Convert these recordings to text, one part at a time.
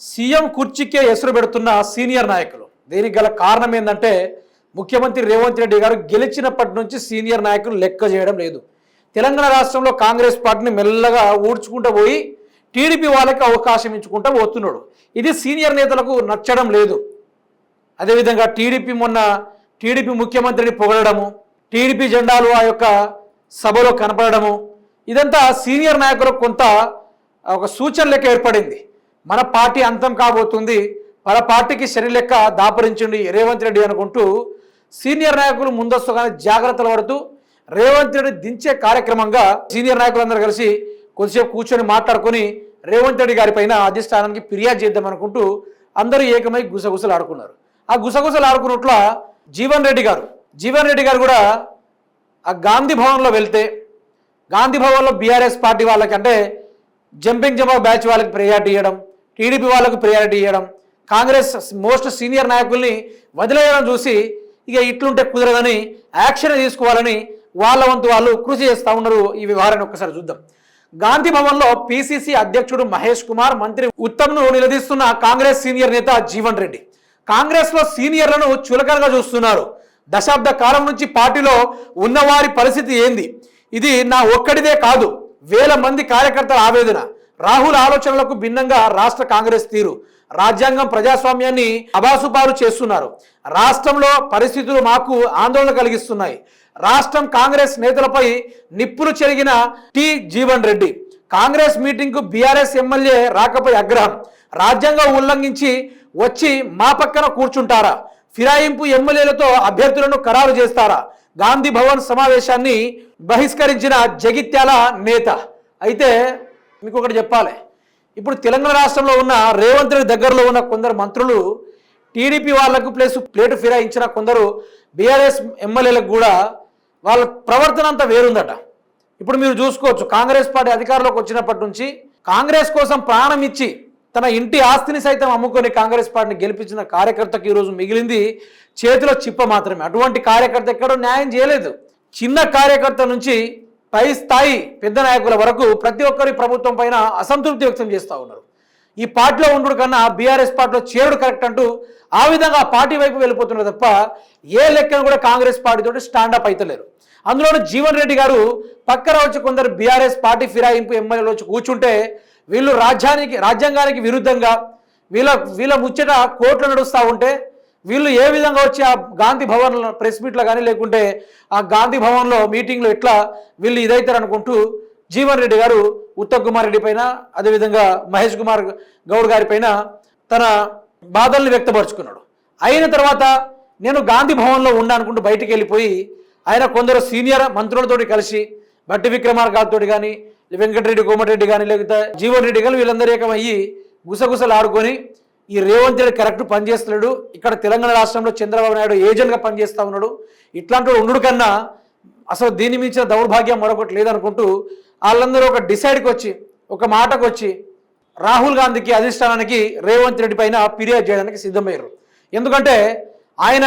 CM కుర్చీకే ఎసురు పెడుతున్న senior నాయకులు. దీనికి గల కారణం ఏంటంటే ముఖ్యమంత్రి రేవంత్ రెడ్డి గారు గెలిచినప్పటి నుంచి సీనియర్ నాయకులు లెక్క చేయడం లేదు. తెలంగాణ రాష్ట్రంలో కాంగ్రెస్ పార్టీని మెల్లగా ఊడ్చుకుంటూ పోయి టీడీపీ వాళ్ళకి అవకాశం ఇచ్చుకుంటూ పోతున్నాడు. ఇది సీనియర్ నేతలకు నచ్చడం లేదు. అదేవిధంగా టీడీపీ ముఖ్యమంత్రిని పొగడము, టీడీపీ జెండాలు ఆ యొక్క సభలో కనపడము, ఇదంతా సీనియర్ నాయకులకు కొంత ఒక సూచన లెక్క ఏర్పడింది. మన పార్టీ అంతం కాబోతుంది, మన పార్టీకి శరీర లెక్క దాపరించండి రేవంత్ రెడ్డి అనుకుంటూ సీనియర్ నాయకులు ముందస్తుగానే జాగ్రత్తలు పడుతూ రేవంత్ రెడ్డి దించే కార్యక్రమంగా సీనియర్ నాయకులందరూ కలిసి కొద్దిసేపు కూర్చొని మాట్లాడుకొని రేవంత్ రెడ్డి గారి పైన అధిష్టానానికి ఫిర్యాదు చేద్దాం అనుకుంటూ అందరూ ఏకమై గుసగుసలు ఆడుకున్నారు. ఆ గుసగుసలు ఆడుకున్నట్ల జీవన్ రెడ్డి గారు కూడా ఆ గాంధీ భవన్లో వెళ్తే, గాంధీ భవన్లో బీఆర్ఎస్ పార్టీ వాళ్ళకి అంటే జంపింగ్ జంప్ బ్యాచ్ వాళ్ళకి ప్రయారిటీ ఇవ్వడం, టీడీపీ వాళ్ళకు ప్రయారిటీ ఇవ్వడం, కాంగ్రెస్ మోస్ట్ సీనియర్ నాయకుల్ని వదిలేయడం చూసి ఇక ఇట్లుంటే కుదరదని యాక్షన్ తీసుకోవాలని వాళ్ళ వంతు వాళ్ళు కృషి చేస్తూ ఉన్నారు. ఈ వ్యవహారాన్ని ఒక్కసారి చూద్దాం. గాంధీ భవన్లో పిసిసి అధ్యక్షుడు మహేష్ కుమార్, మంత్రి ఉత్తమ్ను నిలదీస్తున్న కాంగ్రెస్ సీనియర్ నేత జీవన్ రెడ్డి. కాంగ్రెస్లో సీనియర్లను చులకనగా చూస్తున్నారు. దశాబ్ద కాలం నుంచి పార్టీలో ఉన్నవారి పరిస్థితి ఏంది? ఇది నా ఒక్కడిదే కాదు, వేల మంది కార్యకర్తల ఆవేదన. రాహుల్ ఆలోచనలకు భిన్నంగా రాష్ట్ర కాంగ్రెస్ తీరు, రాజ్యాంగం ప్రజాస్వామ్యాన్ని అబాసుపాలు చేస్తున్నారు. రాష్ట్రంలో పరిస్థితులు మాకు ఆందోళన కలిగిస్తున్నాయి. రాష్ట్రం కాంగ్రెస్ నేతలపై నిప్పులు చెరిగిన జీవన్ రెడ్డి. కాంగ్రెస్ మీటింగ్కు బీఆర్ఎస్ ఎమ్మెల్యే రాకపై ఆగ్రహం. రాజ్యాంగం ఉల్లంఘించి వచ్చి మా పక్కన కూర్చుంటారా? ఫిరాయింపు ఎమ్మెల్యేలతో అభ్యర్థులను ఖరారు చేస్తారా? గాంధీ భవన్ సమావేశాన్ని బహిష్కరించిన జగిత్యాల నేత. అయితే మీకు ఒకటి చెప్పాలి, ఇప్పుడు తెలంగాణ రాష్ట్రంలో ఉన్న రేవంత్ రెడ్డి దగ్గరలో ఉన్న కొందరు మంత్రులు టీడీపీ వాళ్లకు ప్లేటు ఫిరాయించిన కొందరు బీఆర్ఎస్ ఎమ్మెల్యేలకు కూడా వాళ్ళ ప్రవర్తన అంతా వేరుందట. ఇప్పుడు మీరు చూసుకోవచ్చు, కాంగ్రెస్ పార్టీ అధికారంలోకి వచ్చినప్పటి నుంచి కాంగ్రెస్ కోసం ప్రాణం ఇచ్చి తన ఇంటి ఆస్తిని సైతం అమ్ముకొని కాంగ్రెస్ పార్టీని గెలిపించిన కార్యకర్తకు ఈరోజు మిగిలింది చేతిలో చిప్ప మాత్రమే. అటువంటి కార్యకర్త ఎక్కడో న్యాయం చేయలేదు. చిన్న కార్యకర్త నుంచి పై స్థాయి పెద్ద నాయకుల వరకు ప్రతి ఒక్కరి ప్రభుత్వం పైన అసంతృప్తి వ్యక్తం చేస్తూ ఉన్నారు. ఈ పార్టీలో ఉండు కన్నా బీఆర్ఎస్ పార్టీలో చేరుడు కరెక్ట్ అంటూ ఆ విధంగా ఆ పార్టీ వైపు వెళ్ళిపోతున్నారు తప్ప ఏ లెక్కను కూడా కాంగ్రెస్ పార్టీతో స్టాండప్ అవుతలేరు. అందులోనూ జీవన్ రెడ్డి గారు పక్కన వచ్చి కొందరు బీఆర్ఎస్ పార్టీ ఫిరాయింపు ఎమ్మెల్యేలు వచ్చి కూర్చుంటే వీళ్ళు రాజ్యాంగానికి విరుద్ధంగా వీళ్ళ ముచ్చట కోర్టులు నడుస్తూ ఉంటే వీళ్ళు ఏ విధంగా వచ్చి ఆ గాంధీ భవన్ ప్రెస్ మీట్లో కానీ లేకుంటే ఆ గాంధీ భవన్లో మీటింగ్లో ఎట్లా వీళ్ళు ఇదైతారు అనుకుంటూ జీవన్ రెడ్డి గారు ఉత్తమ్ కుమార్ రెడ్డి పైన, అదేవిధంగా మహేష్ కుమార్ గౌడ్ గారి పైన తన బాధల్ని వ్యక్తపరుచుకున్నాడు. అయిన తర్వాత నేను గాంధీ భవన్లో ఉన్నా అనుకుంటూ బయటికి వెళ్ళిపోయి ఆయన కొందరు సీనియర్ మంత్రులతోటి కలిసి బట్టి విక్రమార్కతో కానీ, వెంకటరెడ్డి కోమటిరెడ్డి కానీ, లేకపోతే జీవన్ రెడ్డి కానీ వీళ్ళందరూ ఏకమయ్యి గుసగుసలు ఆడుకొని ఈ రేవంత్ రెడ్డి కరెక్ట్ పనిచేస్తున్నాడు, ఇక్కడ తెలంగాణ రాష్ట్రంలో చంద్రబాబు నాయుడు ఏజెంట్గా పనిచేస్తూ ఉన్నాడు, ఇట్లాంటి ఉండు కన్నా అసలు దీని మించిన దౌర్భాగ్యం మరొకటి లేదనుకుంటూ వాళ్ళందరూ ఒక డిసైడ్కి వచ్చి ఒక మాటకు వచ్చి రాహుల్ గాంధీకి అధిష్టానానికి రేవంత్ రెడ్డి పైన ఫిర్యాదు చేయడానికి సిద్ధమయ్యారు. ఎందుకంటే ఆయన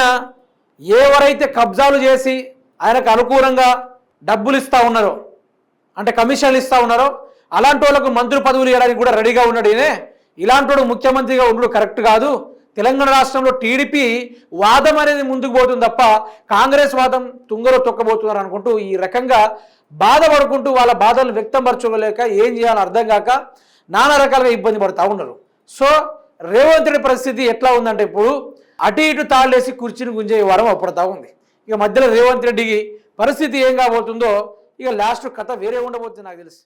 ఎవరైతే కబ్జాలు చేసి ఆయనకు అనుకూలంగా డబ్బులు ఇస్తూ ఉన్నారో అంటే కమిషన్లు ఇస్తూ ఉన్నారో అలాంటి వాళ్ళకు మంత్రి పదవులు ఇవ్వడానికి కూడా రెడీగా ఉన్నాడు. ఇలాంటి వాడు ముఖ్యమంత్రిగా ఉండడు కరెక్ట్ కాదు. తెలంగాణ రాష్ట్రంలో టీడీపీ వాదం అనేది ముందుకు పోతుంది తప్ప కాంగ్రెస్ వాదం తుంగలో తొక్కబోతున్నారు అనుకుంటూ ఈ రకంగా బాధపడుకుంటూ వాళ్ళ బాధలు వ్యక్తపరచుకోలేక ఏం చేయాలో అర్థం కాక నానా రకాలుగా ఇబ్బంది పడుతూ ఉన్నారు. సో రేవంత్ రెడ్డి పరిస్థితి ఎట్లా ఉందంటే ఇప్పుడు అటు ఇటు తాళ్ళేసి కుర్చీని గుంజే వరం అప్పుడుతూ ఉంది. ఇక మధ్యలో రేవంత్ రెడ్డికి పరిస్థితి ఏం కాబోతుందో ఇక లాస్ట్ కథ వేరే ఉండబోతుంది నాకు తెలుసు.